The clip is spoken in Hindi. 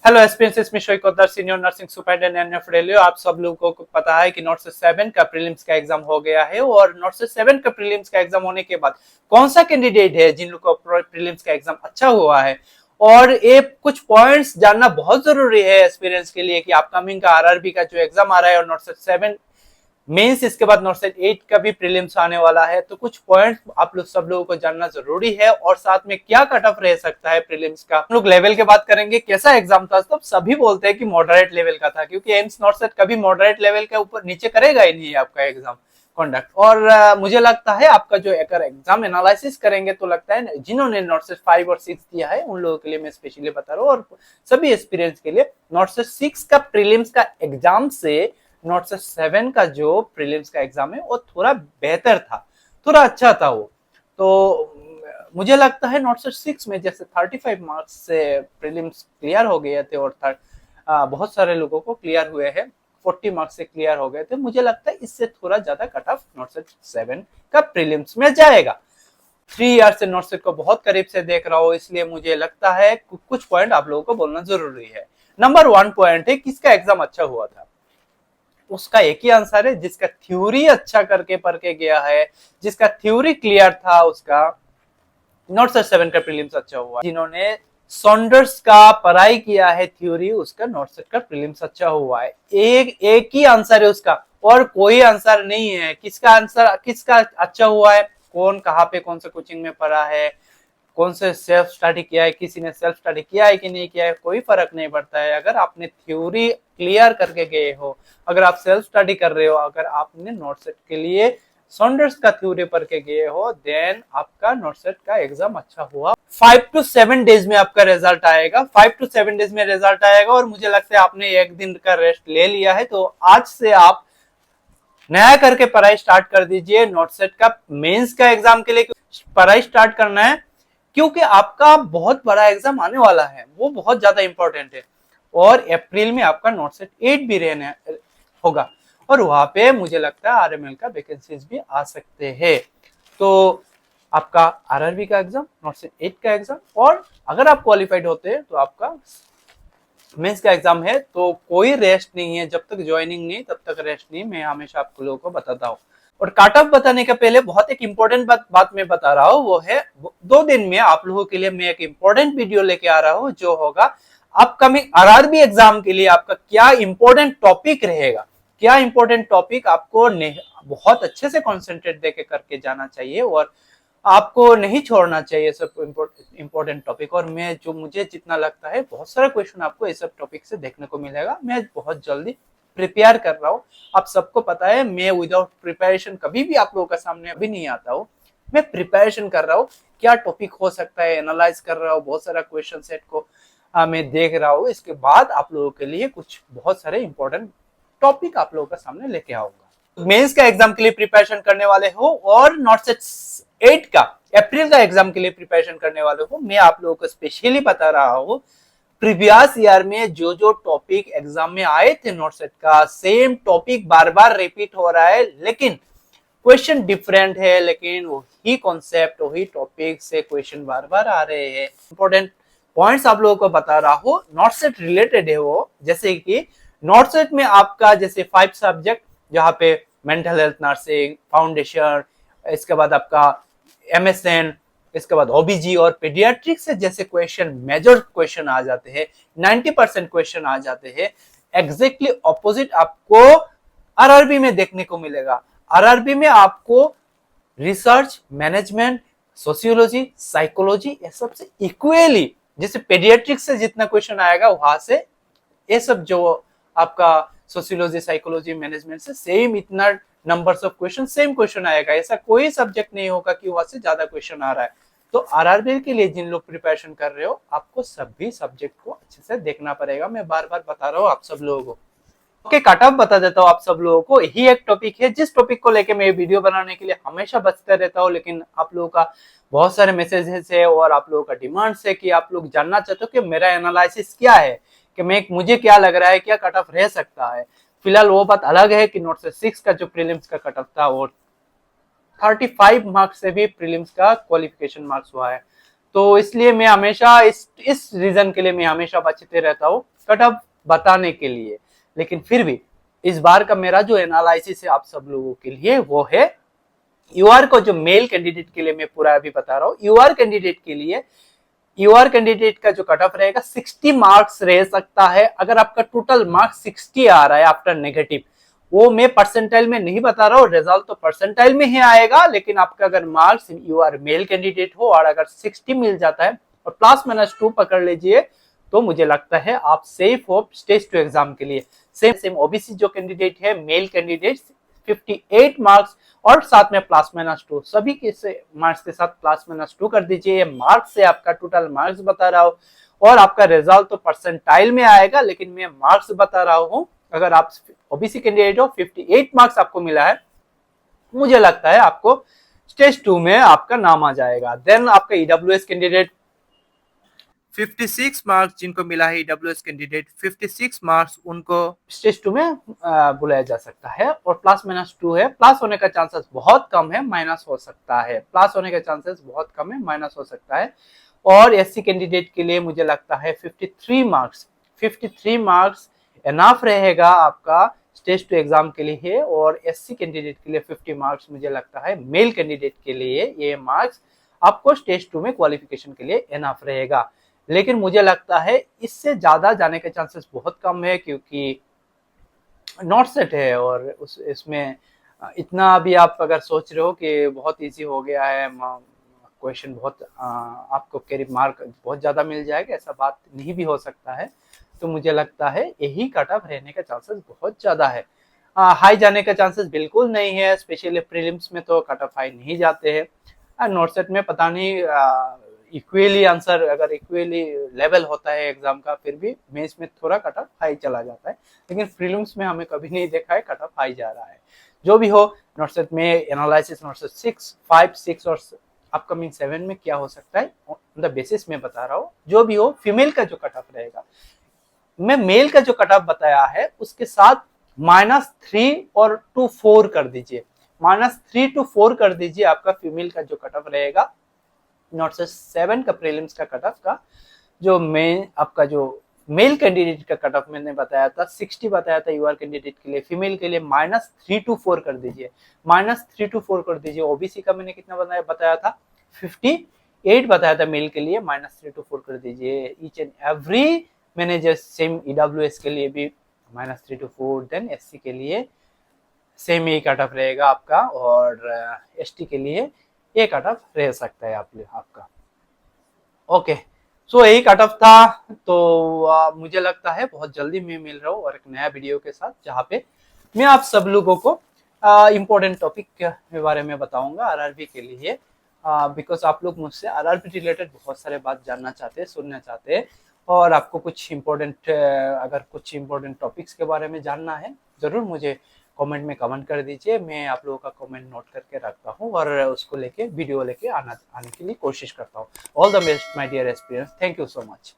हेलो एस्पिरेंट्स में शोइकोदर senior nursing superintendent of railway. आप सब लोगों को पता है कि नॉट से 7 का प्रीलिम्स का एग्जाम हो गया है और नॉट से 7 का प्रीलिम्स का एग्जाम होने के बाद कौन सा कैंडिडेट है जिन लोगों को प्रीलिम्स का एग्जाम अच्छा हुआ है और ये कुछ पॉइंट्स जानना बहुत जरूरी है एस्पिरेंट्स के लिए कि अपकमिंग का आरआरबी का जो एग्जाम आ रहा है और नॉट से 7 मेंस, इसके बाद नॉट सेट 8 का भी प्रीलिम्स आने वाला है। तो कुछ पॉइंट्स आप लोग सब लोगों को जानना जरूरी है और साथ में क्या कट ऑफ रह सकता है प्रीलिम्स का। हम लोग लेवल के बात करेंगे, कैसा एग्जाम था। तो सब बोलते हैं कि मॉडरेट लेवल का था, क्योंकि एम्स नॉट सेट कभी मॉडरेट लेवल के ऊपर नीचे करेगा ही नहीं आपका एग्जाम कंडक्ट। और मुझे लगता है आपका जो अगर एग्जाम एनालिसिस करेंगे तो लगता है जिन्होंने नॉट सेट 5 और 6 दिया है उन लोगों के लिए मैं स्पेशली बता रहा हूँ, और सभी एक्सपीरियंस के लिए नॉट सेट 6 का प्रीलिम्स का एग्जाम से नॉट से 7 का जो प्रीलिम्स का एग्जाम है वो थोड़ा बेहतर था, थोड़ा अच्छा था वो। तो मुझे लगता है नॉट से 6 में जैसे 35 मार्क्स से प्रीलिम्स क्लियर हो गए थे और बहुत सारे लोगों को क्लियर हुए हैं, 40 मार्क्स से क्लियर हो गए थे। मुझे लगता है इससे थोड़ा ज्यादा कट ऑफ नॉट से 7 का प्रीलिम्स में जाएगा। 3 ईयर से नॉट सेट को बहुत करीब से देख रहा हूँ, इसलिए मुझे लगता है कुछ पॉइंट आप लोगों को बोलना जरूरी है। नंबर 1 पॉइंट है किसका एग्जाम अच्छा हुआ था। उसका एक ही आंसर है, जिसका थ्योरी अच्छा करके पढ़ के गया है, जिसका थ्योरी क्लियर था, उसका नॉट सेट 7 का प्रीलिम्स अच्छा हुआ। जिन्होंने सॉन्डर्स का पढ़ाई किया है थ्योरी, उसका नॉट सेट का प्रीलिम्स अच्छा हुआ है। एक ही आंसर है उसका और कोई आंसर नहीं है। किसका आंसर किसका अच्छा हुआ है, कौन कहाँ पे कौन सा कोचिंग में पढ़ा है, कौन से सेल्फ स्टडी किया है, किसी ने सेल्फ स्टडी किया है कि नहीं किया है, कोई फर्क नहीं पड़ता है। अगर आपने थ्योरी क्लियर करके गए हो, अगर आप सेल्फ स्टडी कर रहे हो, अगर आपने नोट सेट के लिए सॉन्डर्स का थ्योरी पढ़ के गए हो, देन आपका नोट सेट का एग्जाम अच्छा हुआ। 5 to 7 डेज में आपका रिजल्ट आएगा, 5 to 7 डेज में रिजल्ट आएगा। और मुझे लगता है आपने एक दिन का रेस्ट ले लिया है, तो आज से आप नया करके पढ़ाई स्टार्ट कर दीजिए। नोट सेट का मेंस का एग्जाम के लिए पढ़ाई स्टार्ट करना है, क्योंकि आपका बहुत बड़ा एग्जाम आने वाला है, वो बहुत ज्यादा इंपॉर्टेंट है। और अप्रैल में आपका नॉट सेट 8 भी रहने होगा और वहां पे मुझे लगता है आरएमएल का वैकेंसीज भी आ सकते हैं। तो आपका आरआरबी का एग्जाम, नॉट सेट 8 का एग्जाम, और अगर आप क्वालिफाइड होते हैं तो आपका मेंस का एग्जाम है। तो कोई रेस्ट नहीं है, जब तक ज्वाइनिंग नहीं तब तक रेस्ट नहीं, मैं हमेशा आप लोगों को बताता हूँ। और कट ऑफ बताने के पहले बहुत एक इंपॉर्टेंट बात मैं बता रहा हूँ, वो है 2 दिन में आप लोगों के लिए मैं एक इंपॉर्टेंट वीडियो लेके आ रहा हूँ, जो होगा अपकमिंग आरआरबी एग्जाम के लिए आपका क्या इंपॉर्टेंट टॉपिक रहेगा, क्या इंपॉर्टेंट टॉपिक आपको बहुत अच्छे से कॉन्सेंट्रेट देके करके जाना चाहिए और आपको नहीं छोड़ना चाहिए सब इंपॉर्टेंट टॉपिक। और मैं जो मुझे जितना लगता है बहुत सारा क्वेश्चन आपको इस सब टॉपिक से देखने को मिलेगा। मैं बहुत जल्दी प्रिपेयर कर रहा हूँ, आप सबको पता है मैं विदाउट प्रिपरेशन कभी भी आप लोगों का सामने अभी नहीं आता हूँ। मैं प्रिपरेशन कर रहा हूँ, क्या टॉपिक हो सकता है एनालाइज कर रहा हूँ, बहुत सारा क्वेश्चन सेट को मैं देख रहा हूँ। इसके बाद आप लोगों के लिए कुछ बहुत सारे इंपॉर्टेंट टॉपिक आप लोगों का सामने लेके आऊंगा। मेंस का एग्जाम के लिए प्रिपरेशन करने वाले हो और नॉट सेट 8 का अप्रैल का एग्जाम के लिए प्रिपरेशन करने वाले हो, मैं आप लोगों को स्पेशली बता रहा हूँ प्रीवियस ईयर में जो जो टॉपिक एग्जाम में आए थे नोट सेट का, सेम टॉपिक बार बार रिपीट हो रहा है, लेकिन क्वेश्चन डिफरेंट है, लेकिन वही कॉन्सेप्ट वही टॉपिक से क्वेश्चन बार बार आ रहे हैं। इंपॉर्टेंट पॉइंट्स आप लोगों को बता रहा हूँ, नोट सेट रिलेटेड है वो। जैसे कि नोट सेट में आपका जैसे 5 सब्जेक्ट, जहाँ पे मेंटल हेल्थ नर्सिंग फाउंडेशन, इसके बाद आपका एमएसएन, इसके बाद ओबीजी और पीडियाट्रिक्स से जैसे क्वेश्चन मेजर क्वेश्चन आ जाते हैं, 90% क्वेश्चन आ जाते हैं। एग्जैक्टली ऑपोजिट आपको आरआरबी में देखने को मिलेगा। आरआरबी में आपको रिसर्च, मैनेजमेंट, सोशियोलॉजी, साइकोलॉजी, ये सब से इक्वली, जैसे पेडियाट्रिक्स से जितना क्वेश्चन आएगा वहां से ये सब जो आपका सोशियोलॉजी, साइकोलॉजी, मैनेजमेंट से सेम इतना numbers of question, same question आएगा। ऐसा कोई सब्जेक्ट नहीं होगा कि वहां से ज्यादा क्वेश्चन आ रहा है। तो आरआरबी के लिए जिन लोग प्रिपरेशन कर रहे हो, आपको सभी सब्जेक्ट को अच्छे से देखना पड़ेगा। मैं बार बार बता रहा हूँ आप सब लोगों को। ओके, कट ऑफ बता देता हूँ आप सब लोगों को। यही एक टॉपिक है जिस टॉपिक को लेके मैं वीडियो बनाने के लिए हमेशा बचता रहता हूँ, लेकिन आप लोगों का बहुत सारे मैसेजेस है और आप लोगों का डिमांड है कि आप लोग जानना चाहते हो कि मेरा एनालिसिस क्या है, कि मुझे क्या लग रहा है, क्या कट ऑफ रह सकता है। फिलहाल वो बात अलग है कि नोट से 6 का जो प्रीलिम्स का कट ऑफ था वो 35 मार्क्स से भी प्रीलिम्स का क्वालिफिकेशन मार्क्स हुआ है। तो इसलिए मैं हमेशा इस रीजन के लिए मैं हमेशा बचते रहता हूँ कट ऑफ बताने के लिए। लेकिन फिर भी इस बार का मेरा जो एनालिसिस है आप सब लोगों के लिए वो है, यूआर को जो मेल कैंडिडेट के लिए मैं पूरा अभी बता रहा हूँ, यूआर कैंडिडेट के लिए यूआर कैंडिडेट का जो कट ऑफ रहेगा 60 मार्क्स रह सकता है। अगर आपका टोटल मार्क्स 60 आ रहा है आफ्टर नेगेटिव, वो मैं परसेंटाइल में नहीं बता रहा हूँ, रिजल्ट तो परसेंटाइल में ही आएगा, लेकिन आपका अगर मार्क्स यूआर मेल कैंडिडेट हो और अगर 60 मिल जाता है और +-2 पकड़ लीजिए, तो मुझे लगता है आप सेफ हो स्टेज 2 एग्जाम के लिए। सेम ओबीसी जो कैंडिडेट है मेल कैंडिडेट 58 मार्क्स और साथ में +-2 सभी के मार्क्स के साथ +-2 कर दीजिए। मार्क्स से आपका टोटल मार्क्स बता रहा हूँ और आपका रिजल्ट तो परसेंटाइल में आएगा, लेकिन मैं मार्क्स बता रहा हूँ। अगर आप ओबीसी कैंडिडेट हो 58 मार्क्स आपको मिला है, मुझे लगता है आपको स्टेज 2 में आपका नाम आ जाएगा। देन आपका ईडब्ल्यूएस कैंडिडेट 56 मार्क्स जिनको मिला है, ईडब्ल्यूएस कैंडिडेट 56 मार्क्स उनको स्टेज 2 में बुलाया जा सकता है और +-2 है। प्लस होने का चांसेस बहुत कम है, माइनस हो सकता है। प्लस होने का चांसेस बहुत कम है, माइनस हो सकता है। और एससी कैंडिडेट के लिए मुझे लगता है 53 मार्क्स एनफ रहेगा आपका स्टेज 2 एग्जाम के लिए। और एससी कैंडिडेट के लिए 50 मार्क्स मुझे लगता है मेल कैंडिडेट के लिए ये मार्क्स आपको स्टेज 2 में क्वालिफिकेशन के लिए एनफ रहेगा। लेकिन मुझे लगता है इससे ज्यादा जाने के चांसेस बहुत कम है, क्योंकि नॉट सेट है और इसमें इतना अभी आप अगर सोच रहे हो कि बहुत इजी हो गया है, क्वेश्चन बहुत आपको कैरी मार्क बहुत ज्यादा मिल जाएगा, ऐसा बात नहीं भी हो सकता है। तो मुझे लगता है यही कट ऑफ रहने का चांसेस बहुत ज्यादा है। हाई जाने का चांसेस बिल्कुल नहीं है, स्पेशली प्रीलिम्स में तो कट ऑफ हाई नहीं जाते हैं। नॉट सेट में पता नहीं इक्वली आंसर अगर इक्वली लेवल होता है एग्जाम का, फिर भी मेंस में थोड़ा कट ऑफ हाई चला जाता है, लेकिन प्रीलिम्स में हमें कभी नहीं देखा है कट ऑफ हाई जा रहा है। जो भी हो, नॉट सेट में एनालिसिस नॉट सेट 6, 5, 6 और अपकमिंग 7 में क्या हो सकता है ऑन द बेसिस में बता रहा हूँ। जो भी हो, फीमेल का जो कट ऑफ रहेगा, मैं मेल का जो कट ऑफ बताया है उसके साथ -3 और 2, 4 कर दीजिए। -3 to 4 कर दीजिए आपका फीमेल का जो कट ऑफ रहेगा। नॉट सेट 7 का प्रीलिम्स का कट ऑफ का जो मेन आपका जो मेल कैंडिडेट का कट ऑफ मैंने बताया था 60 बताया था यूआर कैंडिडेट के लिए। फीमेल के लिए -3 to 4 कर दीजिए, -3 to 4 कर दीजिए। ओबीसी का मैंने कितना बताया था 58 बताया था मेल के लिए, -3 to 4 कर दीजिए। ईच एंड एवरी मैंने जस्ट सेम ईडब्ल्यूएस के लिए भी -3 to 4, देन एससी के लिए सेम ही कट ऑफ रहेगा आपका, और एसटी के लिए ये कट ऑफ रह सकता है आपका। ओके, सो यही कट ऑफ था। तो मुझे लगता है बहुत जल्दी मैं मिल रहा हूँ और एक नया वीडियो के साथ, जहाँ पे मैं आप सब लोगों को इम्पोर्टेंट टॉपिक के बारे में बताऊंगा आरआरबी के लिए। बिकॉज आप लोग मुझसे आरआरबी रिलेटेड बहुत सारे बात जानना चाहते हैं, सुनना चाहते हैं, और आपको कुछ इम्पोर्टेंट अगर कुछ इम्पोर्टेंट टॉपिक्स के बारे में जानना है, जरूर मुझे कमेंट में कमेंट कर दीजिए। मैं आप लोगों का कमेंट नोट करके रखता हूँ और उसको लेके वीडियो लेके आने के लिए कोशिश करता हूँ। All the best my dear aspirants, thank you so much.